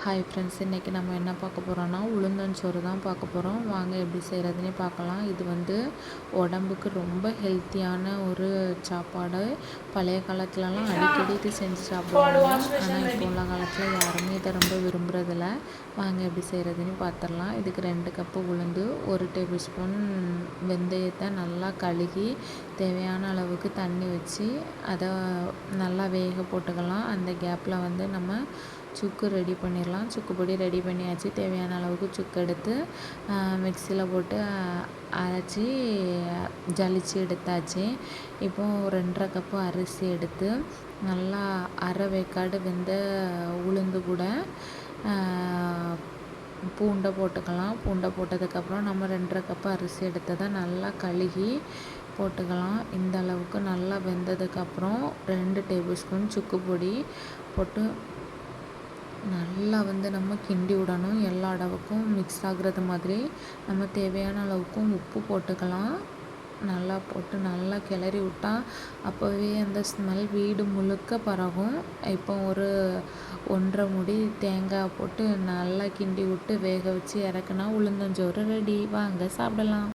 Hi friends, இன்றைக்கி நம்ம என்ன பார்க்க போகிறோன்னா உளுந்தஞ்சோறு தான் பார்க்க போகிறோம். வாங்க எப்படி செய்கிறதுனே பார்க்கலாம். இது உடம்புக்கு ரொம்ப ஹெல்த்தியான ஒரு சாப்பாடு. பழைய காலத்துலலாம் அடிக்கடி இது செஞ்சு சாப்பிடுவாங்க. ஆனால் இப்போ உள்ள காலத்தில் யாருமே இதை ரொம்ப விரும்புகிறதில்ல. வாங்க எப்படி செய்கிறதுன்னு பார்த்துடலாம். இதுக்கு 2 கப்பு உளுந்து, 1 டேபிள் ஸ்பூன் வெந்தயத்தை நல்லா கழுகி தேவையான அளவுக்கு தண்ணி வச்சு அதை நல்லா வேக போட்டுக்கலாம். அந்த கேப்பில் நம்ம சுக்கு ரெடி பண்ணிடலாம். சுக்கு பொடி ரெடி பண்ணியாச்சு. தேவையான அளவுக்கு சுக்கு எடுத்து மிக்சியில் போட்டு அரைச்சி ஜலிச்சு எடுத்தாச்சு. இப்போது 2.5 கப்பு அரிசி எடுத்து நல்லா அரை வேக்காடு வெந்த உளுந்து கூட பூண்டை போட்டுக்கலாம். பூண்டை போட்டதுக்கப்புறம் நம்ம 2.5 கப்பு அரிசி எடுத்ததை நல்லா கழுகி போட்டுக்கலாம். இந்த அளவுக்கு நல்லா வெந்ததுக்கப்புறம் 2 டேபிள் ஸ்பூன் சுக்கு பொடி போட்டு நல்லா நம்ம கிண்டி விடணும். எல்லா அளவுக்கும் மிக்ஸ் ஆகுறது மாதிரி நம்ம தேவையான அளவுக்கும் உப்பு போட்டுக்கலாம். நல்லா போட்டு நல்லா கிளறி விட்டால் அப்போவே அந்த ஸ்மெல் வீடு முழுக்க பரவும். இப்போ ஒரு 1.5 முடி தேங்காய் போட்டு நல்லா கிண்டி விட்டு வேக வச்சு இறக்குனா உளுந்தஞ்சோறு ரெடி. வாங்க சாப்பிடலாம்.